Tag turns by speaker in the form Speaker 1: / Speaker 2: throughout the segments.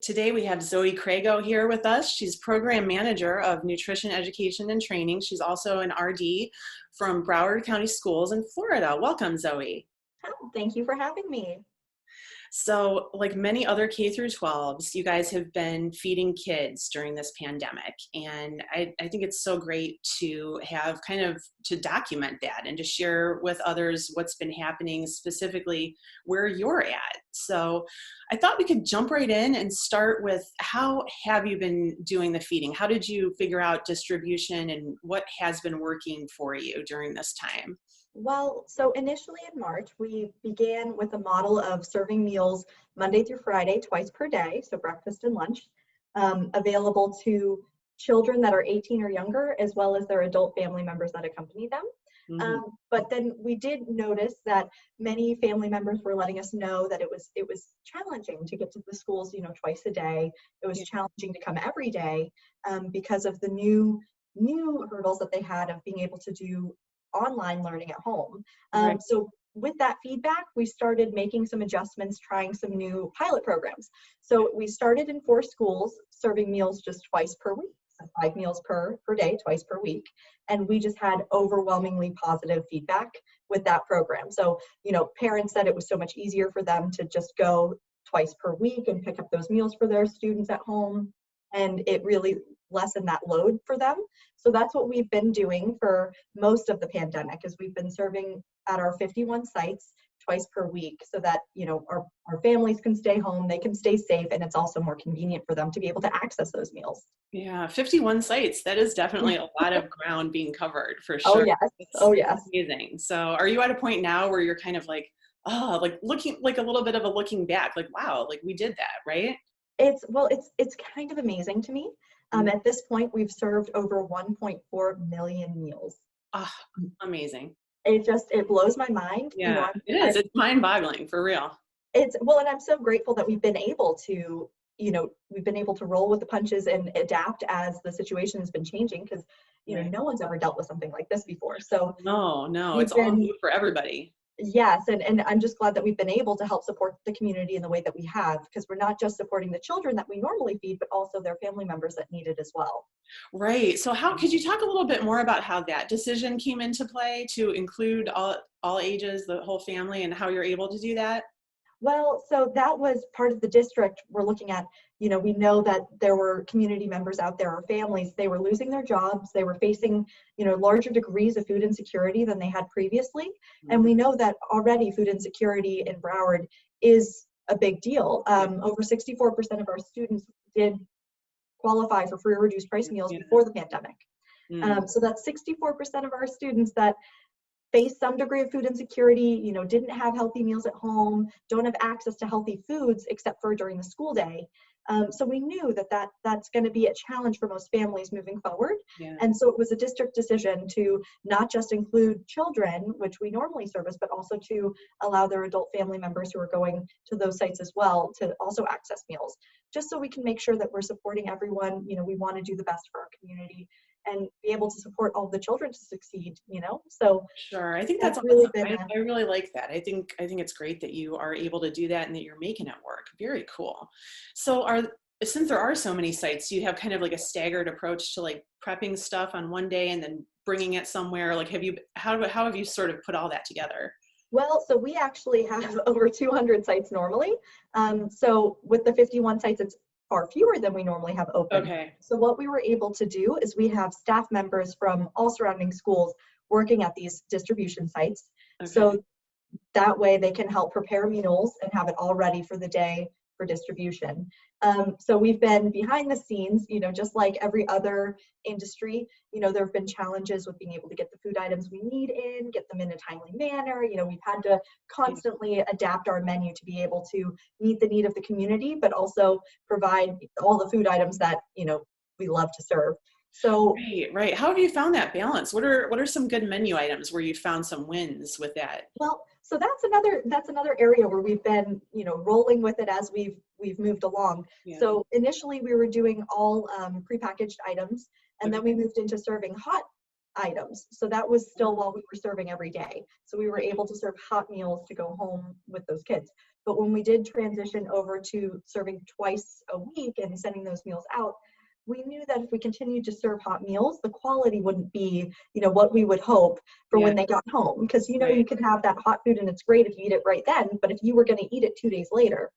Speaker 1: Today we have Zoe Crago here with us. She's Program Manager of Nutrition Education and Training. She's also an RD from Broward County Schools in Florida. Welcome, Zoe.
Speaker 2: Thank you for having me.
Speaker 1: So, like many other K through 12s, you guys have been feeding kids during this pandemic. And I think it's so great to have to document that and to share with others what's been happening, specifically where you're at. So I thought we could jump right in and start with, how have you been doing the feeding? How did you figure out distribution, and what has been working for you during this time?
Speaker 2: Well, so initially in March, we began with a model of serving meals Monday through Friday, twice per day, so breakfast and lunch, available to children that are 18 or younger, as well as their adult family members that accompany them.
Speaker 1: Mhm.
Speaker 2: But then we did notice that many family members were letting us know that it was challenging to get to the schools, twice a day. It was
Speaker 1: Yeah.
Speaker 2: challenging to come every day because of the new hurdles that they had of being able to do online learning at home.
Speaker 1: Right.
Speaker 2: So with that feedback, we started making some adjustments, trying some new pilot programs. So we started in 4 schools, serving meals just twice per week, so 5 meals per day, twice per week. And we just had overwhelmingly positive feedback with that program. So, parents said it was so much easier for them to just go twice per week and pick up those meals for their students at home. And it really lessened that load for them. So that's what we've been doing for most of the pandemic, is we've been serving at our 51 sites twice per week, so that our families can stay home, they can stay safe, and it's also more convenient for them to be able to access those meals.
Speaker 1: Yeah, 51 sites. That is definitely a lot of ground being covered, for
Speaker 2: Oh
Speaker 1: sure.
Speaker 2: yes.
Speaker 1: It's
Speaker 2: Oh yes.
Speaker 1: amazing. So are you at a point now where you're kind of like, oh, like looking, like a little bit of a looking back, like, wow, like we did that, right?
Speaker 2: It's kind of amazing to me.
Speaker 1: Mm.
Speaker 2: At this point, we've served over 1.4 million meals.
Speaker 1: Ah, amazing.
Speaker 2: It blows my mind.
Speaker 1: Yeah, it is. It's mind-boggling, for real.
Speaker 2: And I'm so grateful that we've been able to roll with the punches and adapt as the situation has been changing, because
Speaker 1: Right.
Speaker 2: no one's ever dealt with something like this before. So
Speaker 1: No, it's
Speaker 2: we've
Speaker 1: all
Speaker 2: been
Speaker 1: new for everybody.
Speaker 2: yes, and I'm just glad that we've been able to help support the community in the way that we have, because we're not just supporting the children that we normally feed, but also their family members that need it as well.
Speaker 1: Right. So how could you talk a little bit more about how that decision came into play to include all ages, the whole family, and how you're able to do that?
Speaker 2: Well, so that was part of the district we're looking at. We know that there were community members out there, or families, they were losing their jobs. They were facing, larger degrees of food insecurity than they had previously. And
Speaker 1: Mhm.
Speaker 2: we know that already food insecurity in Broward is a big deal. Over 64% of our students did qualify for free or reduced price meals
Speaker 1: Yeah.
Speaker 2: before the pandemic.
Speaker 1: Mm.
Speaker 2: So that's 64% of our students that face some degree of food insecurity, didn't have healthy meals at home, don't have access to healthy foods except for during the school day. So we knew that's going to be a challenge for most families moving forward.
Speaker 1: Yeah.
Speaker 2: And so it was a district decision to not just include children, which we normally service, but also to allow their adult family members who are going to those sites as well to also access meals, just so we can make sure that we're supporting everyone. We want to do the best for our community and be able to support all the children to succeed. So
Speaker 1: Sure. I think that's
Speaker 2: that's really
Speaker 1: awesome.
Speaker 2: been
Speaker 1: I really like that. I think it's great that you are able to do that and that you're making it work. Very cool. So since there are so many sites, do you have kind of like a staggered approach to like prepping stuff on one day and then bringing it somewhere? Like, how have you sort of put all that together?
Speaker 2: well, so we actually have over 200 sites normally. So with the 51 sites, it's far fewer than we normally have open.
Speaker 1: Okay.
Speaker 2: So what we were able to do is we have staff members from all surrounding schools working at these distribution sites.
Speaker 1: Okay.
Speaker 2: So that way they can help prepare meals and have it all ready for the day for distribution. So we've been behind the scenes, just like every other industry. There have been challenges with being able to get the food items we need in, get them in a timely manner. We've had to
Speaker 1: Yeah.
Speaker 2: constantly adapt our menu to be able to meet the need of the community, but also provide all the food items that, we love to serve. So
Speaker 1: Right, right. How have you found that balance? What are some good menu items where you found some wins with that?
Speaker 2: well, so that's another area where we've been, rolling with it as we've moved along.
Speaker 1: Yeah.
Speaker 2: So initially we were doing all prepackaged items, and then we moved into serving hot items. So that was still while we were serving every day. So we were able to serve hot meals to go home with those kids. But when we did transition over to serving twice a week and sending those meals out, we knew that if we continued to serve hot meals, the quality wouldn't be, what we would hope for when they got home. Because, you could have that hot food and it's great if you eat it right then, but if you were going to eat it 2 days later,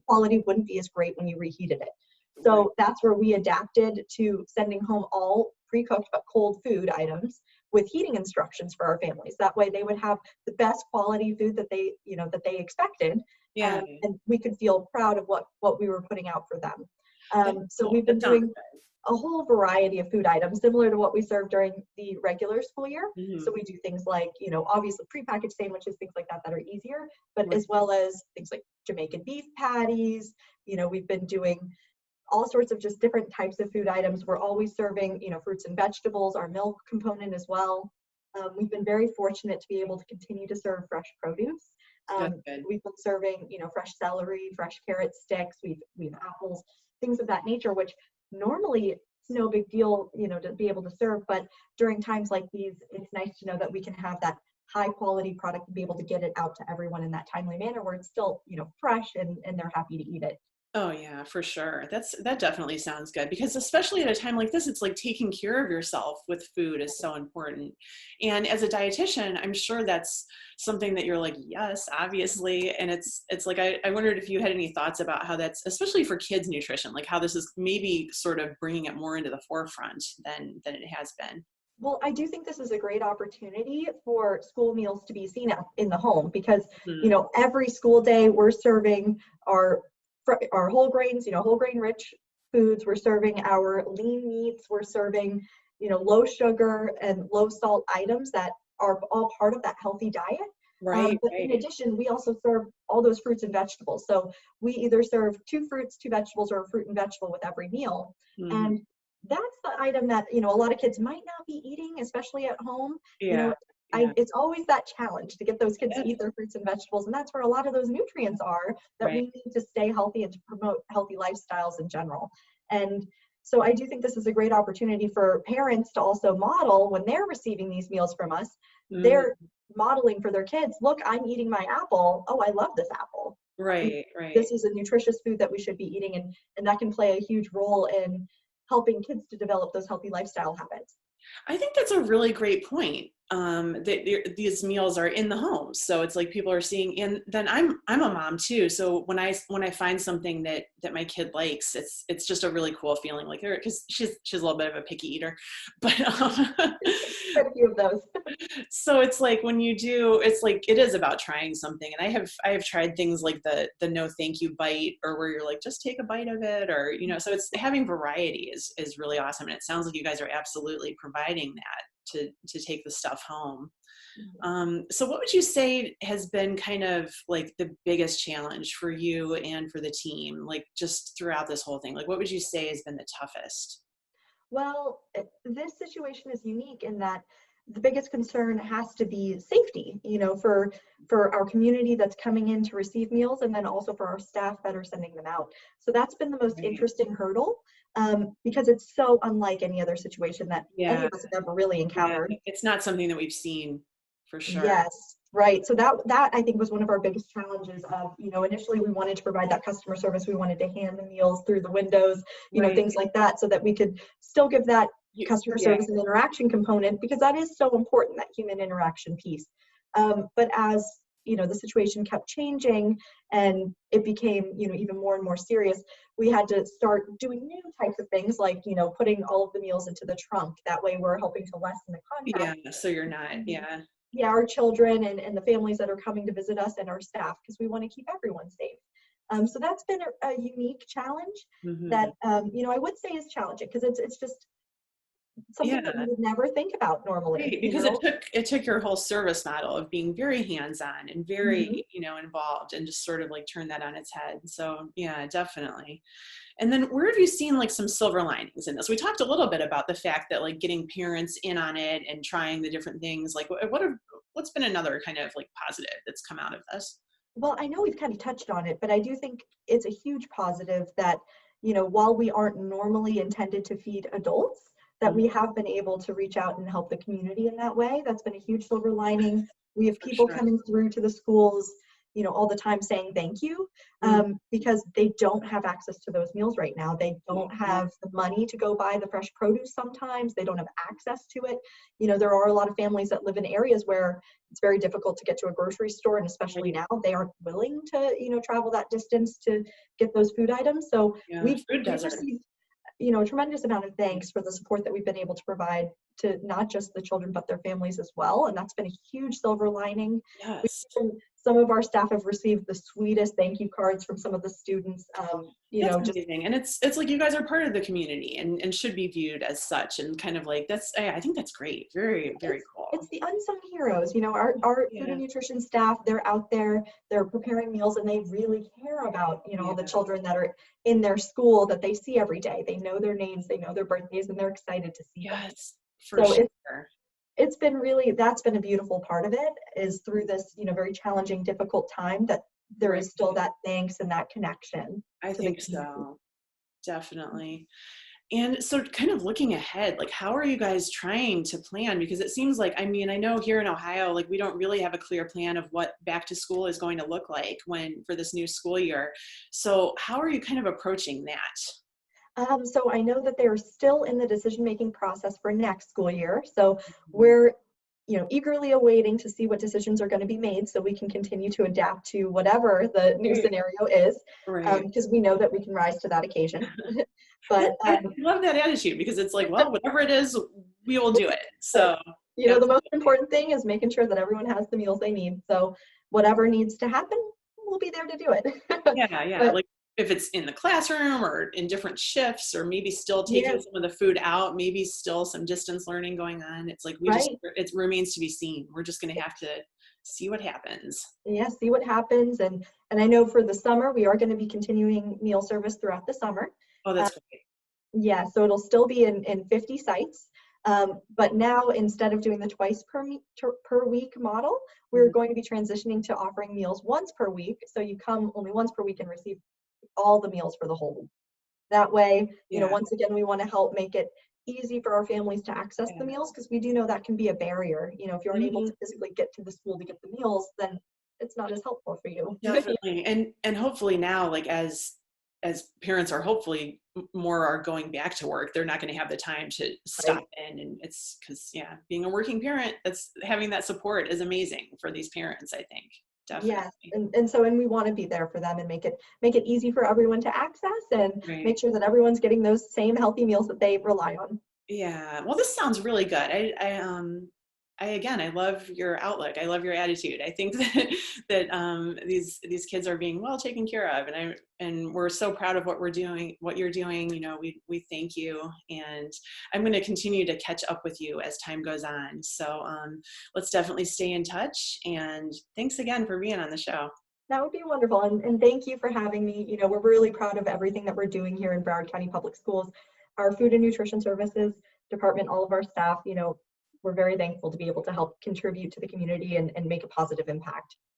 Speaker 2: quality wouldn't be as great when you reheated it. So that's where we adapted to sending home all pre-cooked but cold food items with heating instructions for our families. That way they would have the best quality food that they, that they expected. And we could feel proud of what we were putting out for them. So we've been doing a whole variety of food items similar to what we serve during the regular school year. So we do things like, obviously prepackaged sandwiches, things like that are easier, but as well as things like Jamaican beef patties. We've been doing all sorts of just different types of food items. We're always serving, fruits and vegetables, our milk component as well. We've been very fortunate to be able to continue to serve fresh produce. We've been serving, fresh celery, fresh carrot sticks. We've apples, things of that nature, which normally it's no big deal, to be able to serve. But during times like these, it's nice to know that we can have that high quality product and be able to get it out to everyone in that timely manner where it's still, fresh and they're happy to eat it.
Speaker 1: Oh yeah, for sure. That definitely sounds good, because especially at a time like this, it's like taking care of yourself with food is so important. And as a dietitian, I'm sure that's something that you're like, yes, obviously. And it's like, I wondered if you had any thoughts about how that's, especially for kids nutrition, like how this is maybe sort of bringing it more into the forefront than it has been.
Speaker 2: Well, I do think this is a great opportunity for school meals to be seen in the home because, every school day we're serving our whole grains, whole grain rich foods. We're serving our lean meats. We're serving, low sugar and low salt items that are all part of that healthy diet. But in addition, we also serve all those fruits and vegetables. So we either serve 2 fruits, 2 vegetables, or a fruit and vegetable with every meal. And that's the item that, a lot of kids might not be eating, especially at home. It's always that challenge to get those kids to eat their fruits and vegetables. And that's where a lot of those nutrients are that we need to stay healthy and to promote healthy lifestyles in general. And so I do think this is a great opportunity for parents to also model when they're receiving these meals from us. They're modeling for their kids, look, I'm eating my apple. Oh, I love this apple.
Speaker 1: Right.
Speaker 2: This is a nutritious food that we should be eating. And that can play a huge role in helping kids to develop those healthy lifestyle habits.
Speaker 1: I think that's a really great point. That these meals are in the home, so it's like people are seeing. And then I'm a mom too, so when I find something that my kid likes, it's just a really cool feeling, like her, because she's a little bit of a picky eater, but
Speaker 2: Quite a few of those.
Speaker 1: So it's like when you do, it's like it is about trying something. And I have tried things like the no thank you bite, or where you're like, just take a bite of it, or so it's having variety is really awesome. And it sounds like you guys are absolutely providing that to take the stuff home. So what would you say has been kind of like the biggest challenge for you and for the team, like just throughout this whole thing? Like what would you say has been the toughest?
Speaker 2: Well, this situation is unique in that the biggest concern has to be safety, for our community that's coming in to receive meals, and then also for our staff that are sending them out. So that's been the most interesting hurdle, because it's so unlike any other situation that any of us have ever really encountered.
Speaker 1: It's not something that we've seen for sure.
Speaker 2: Yes, right. So that I think was one of our biggest challenges of, initially we wanted to provide that customer service. We wanted to hand the meals through the windows, things like that, so that we could still give that customer service and interaction component, because that is so important, that human interaction piece. But as the situation kept changing and it became even more and more serious, we had to start doing new types of things, like putting all of the meals into the trunk. That way we're helping to lessen the contact.
Speaker 1: So you're not
Speaker 2: our children and the families that are coming to visit us, and our staff, because we want to keep everyone safe. So that's been a unique challenge that I would say is challenging, because it's just something that we would never think about normally.
Speaker 1: Right, because it took your whole service model of being very hands-on and very involved, and just sort of like turn that on its head. So yeah, definitely. And then where have you seen like some silver linings in this? We talked a little bit about the fact that like getting parents in on it and trying the different things. Like what's been another kind of like positive that's come out of this?
Speaker 2: Well, I know we've kind of touched on it, but I do think it's a huge positive that, while we aren't normally intended to feed adults, that we have been able to reach out and help the community in that way. That's been a huge silver lining. We have
Speaker 1: For
Speaker 2: people
Speaker 1: sure.
Speaker 2: coming through to the schools, you know, all the time saying thank you, because they don't have access to those meals right now. They don't have the money to go buy the fresh produce sometimes. They don't have access to it. You know, there are a lot of families that live in areas where it's very difficult to get to a grocery store, and especially now they aren't willing to, you know, travel that distance to get those food items. So
Speaker 1: Yeah,
Speaker 2: we've
Speaker 1: food desert.
Speaker 2: received, you know, a tremendous amount of thanks for the support that we've been able to provide to not just the children, but their families as well. And that's been a huge silver lining.
Speaker 1: Yes.
Speaker 2: Some of our staff have received the sweetest thank you cards from some of the students. You
Speaker 1: That's
Speaker 2: know, just
Speaker 1: amazing. And it's like you guys are part of the community and should be viewed as such, and kind of like that's, I think that's great. Very, very cool.
Speaker 2: it's the unsung heroes. You know, our food and nutrition staff, they're out there, they're preparing meals, and they really care about, you know, all the children that are in their school that they see every day. They know their names, they know their birthdays, and they're excited to see them.
Speaker 1: Yes, for
Speaker 2: So
Speaker 1: sure.
Speaker 2: it's been really, that's been a beautiful part of it, is through this, you know, very challenging, difficult time, that there is still that thanks and that connection
Speaker 1: I
Speaker 2: to the
Speaker 1: think
Speaker 2: community.
Speaker 1: so. Definitely. And so kind of looking ahead, like how are you guys trying to plan? Because it seems like, I mean, I know here in Ohio, like we don't really have a clear plan of what back to school is going to look like for this new school year. So how are you kind of approaching that?
Speaker 2: So I know that they're still in the decision-making process for next school year. So
Speaker 1: Mhm.
Speaker 2: we're, you know, eagerly awaiting to see what decisions are going to be made so we can continue to adapt to whatever the new
Speaker 1: Right.
Speaker 2: scenario is,
Speaker 1: Right.
Speaker 2: because we know that we can rise to that occasion. But
Speaker 1: I love that attitude, because it's like, well, whatever it is, we will do it. So
Speaker 2: you know, the most
Speaker 1: absolutely.
Speaker 2: important thing is making sure that everyone has the meals they need. So whatever needs to happen, we'll be there to do it.
Speaker 1: Yeah, yeah.
Speaker 2: But
Speaker 1: Like if it's in the classroom or in different shifts, or maybe still
Speaker 2: yeah,
Speaker 1: taking some of the food out, maybe still some distance learning going on. It's like
Speaker 2: right.
Speaker 1: it remains to be seen. We're just going to have to see what happens.
Speaker 2: Yeah, see what happens. And I know for the summer, we are going to be continuing meal service throughout the summer.
Speaker 1: Oh,
Speaker 2: Uh,
Speaker 1: that's great.
Speaker 2: yeah, so it'll still be in 50 sites. But now, instead of doing the twice per week model, we're
Speaker 1: Mhm.
Speaker 2: going to be transitioning to offering meals once per week. So you come only once per week and receive all the meals for the whole week. That way, you know,
Speaker 1: Yeah.
Speaker 2: once again, we want to help make it easy for our families to access the
Speaker 1: Yeah.
Speaker 2: meals, because we do know that can be a barrier. You know, if you aren't able
Speaker 1: Mhm.
Speaker 2: to physically get to the school to get the meals, then it's not as helpful for you.
Speaker 1: Definitely. And hopefully now, like as parents are hopefully more are going back to work, they're not going to have the time to stop
Speaker 2: Right.
Speaker 1: in. And it's because, yeah, being a working parent, that's having that support is amazing for these parents, I think.
Speaker 2: Yes,
Speaker 1: Definitely.
Speaker 2: and we want to be there for them and make it easy for everyone to access, and
Speaker 1: Right.
Speaker 2: make sure that everyone's getting those same healthy meals that they rely on.
Speaker 1: Yeah. Well, this sounds really good. Again, I love your outlook. I love your attitude. I think that these kids are being well taken care of, and we're so proud of what we're doing, what you're doing. You know, we thank you, and I'm going to continue to catch up with you as time goes on. So let's definitely stay in touch. And thanks again for being on the show.
Speaker 2: That would be wonderful, and thank you for having me. You know, we're really proud of everything that we're doing here in Broward County Public Schools. Our food and nutrition services department, all of our staff, you know, we're very thankful to be able to help contribute to the community and make a positive impact.